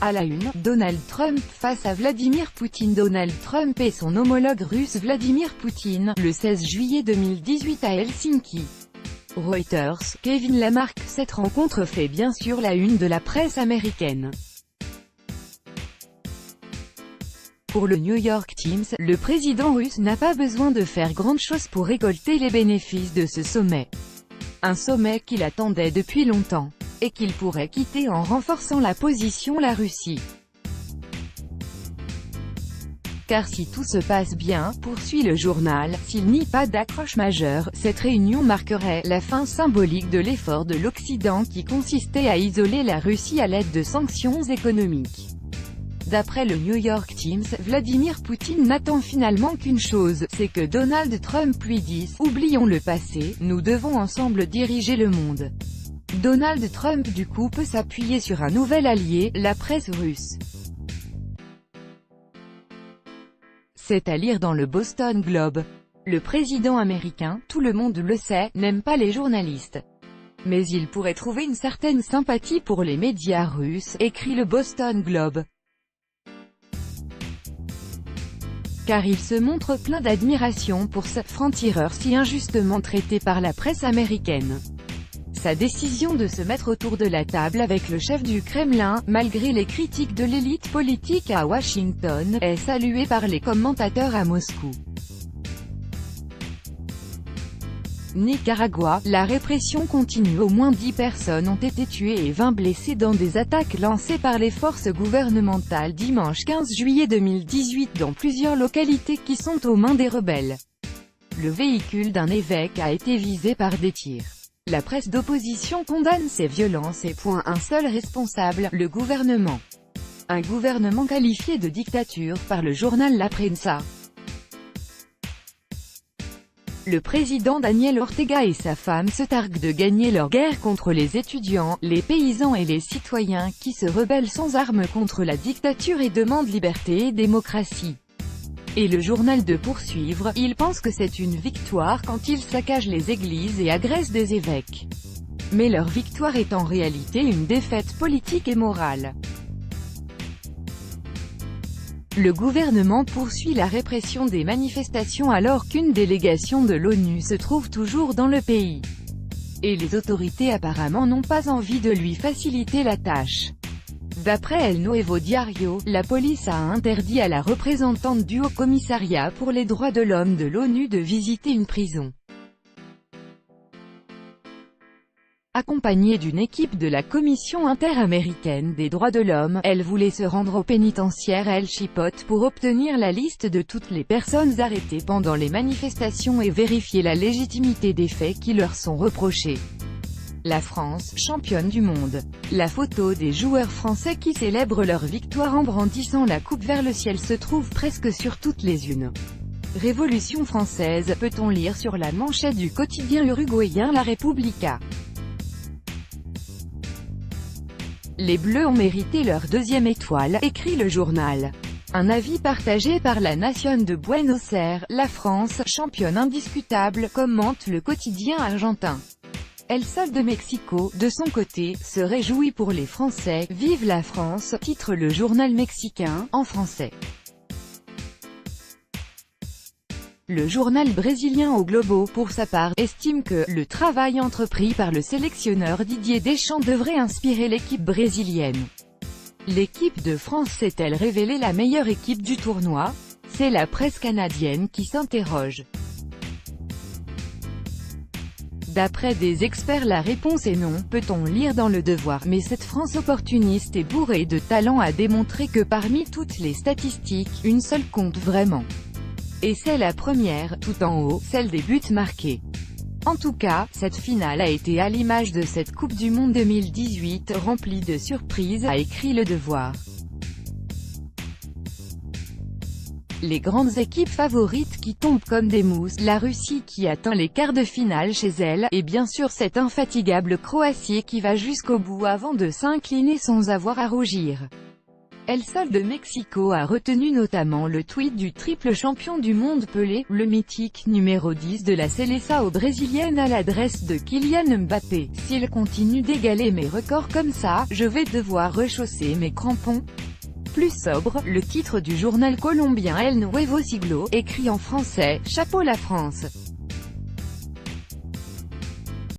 À la une, Donald Trump face à Vladimir Poutine. Donald Trump et son homologue russe Vladimir Poutine, le 16 juillet 2018 à Helsinki. Reuters, Kevin Lamarck. Cette rencontre fait bien sûr la une de la presse américaine. Pour le New York Times, le président russe n'a pas besoin de faire grande chose pour récolter les bénéfices de ce sommet. Un sommet qu'il attendait depuis longtemps, et qu'il pourrait quitter en renforçant la position la Russie. Car si tout se passe bien, poursuit le journal, s'il n'y a pas d'accroche majeure, cette réunion marquerait la fin symbolique de l'effort de l'Occident qui consistait à isoler la Russie à l'aide de sanctions économiques. D'après le New York Times, Vladimir Poutine n'attend finalement qu'une chose, c'est que Donald Trump lui dise « Oublions le passé, nous devons ensemble diriger le monde ». Donald Trump du coup peut s'appuyer sur un nouvel allié, la presse russe. C'est à lire dans le Boston Globe. Le président américain, tout le monde le sait, n'aime pas les journalistes. Mais il pourrait trouver une certaine sympathie pour les médias russes, écrit le Boston Globe. Car il se montre plein d'admiration pour ce franc-tireur si injustement traité par la presse américaine. Sa décision de se mettre autour de la table avec le chef du Kremlin, malgré les critiques de l'élite politique à Washington, est saluée par les commentateurs à Moscou. Nicaragua, la répression continue. Au moins 10 personnes ont été tuées et 20 blessées dans des attaques lancées par les forces gouvernementales dimanche 15 juillet 2018 dans plusieurs localités qui sont aux mains des rebelles. Le véhicule d'un évêque a été visé par des tirs. La presse d'opposition condamne ces violences et pointe un seul responsable, le gouvernement. Un gouvernement qualifié de dictature par le journal La Prensa. Le président Daniel Ortega et sa femme se targuent de gagner leur guerre contre les étudiants, les paysans et les citoyens qui se rebellent sans armes contre la dictature et demandent liberté et démocratie. Et le journal de poursuivre, ils pensent que c'est une victoire quand ils saccagent les églises et agressent des évêques. Mais leur victoire est en réalité une défaite politique et morale. Le gouvernement poursuit la répression des manifestations alors qu'une délégation de l'ONU se trouve toujours dans le pays. Et les autorités apparemment n'ont pas envie de lui faciliter la tâche. D'après El Nuevo Diario, la police a interdit à la représentante du Haut-Commissariat pour les droits de l'homme de l'ONU de visiter une prison. Accompagnée d'une équipe de la Commission interaméricaine des droits de l'homme, elle voulait se rendre au pénitentiaire El Chipote pour obtenir la liste de toutes les personnes arrêtées pendant les manifestations et vérifier la légitimité des faits qui leur sont reprochés. La France, championne du monde. La photo des joueurs français qui célèbrent leur victoire en brandissant la coupe vers le ciel se trouve presque sur toutes les unes. Révolution française, peut-on lire sur la manchette du quotidien uruguayen La República. Les Bleus ont mérité leur deuxième étoile, écrit le journal. Un avis partagé par la Nation de Buenos Aires, la France, championne indiscutable, commente le quotidien argentin. El Sol de Mexico, de son côté, se réjouit pour les Français, vive la France, titre le journal mexicain, en français. Le journal brésilien O Globo, pour sa part, estime que le travail entrepris par le sélectionneur Didier Deschamps devrait inspirer l'équipe brésilienne. L'équipe de France s'est-elle révélée la meilleure équipe du tournoi? C'est la presse canadienne qui s'interroge. D'après des experts, la réponse est non, peut-on lire dans Le Devoir, mais cette France opportuniste et bourrée de talent a démontré que parmi toutes les statistiques, une seule compte vraiment. Et c'est la première, tout en haut, celle des buts marqués. En tout cas, cette finale a été à l'image de cette Coupe du Monde 2018, remplie de surprises, a écrit Le Devoir. Les grandes équipes favorites qui tombent comme des mousses, la Russie qui atteint les quarts de finale chez elle, et bien sûr cette infatigable Croatie qui va jusqu'au bout avant de s'incliner sans avoir à rougir. El Sol de Mexico a retenu notamment le tweet du triple champion du monde Pelé, le mythique numéro 10 de la Seleção brésilienne à l'adresse de Kylian Mbappé. S'il continue d'égaler mes records comme ça, je vais devoir rechausser mes crampons. Plus sobre, le titre du journal colombien El Nuevo Siglo, écrit en français, chapeau la France.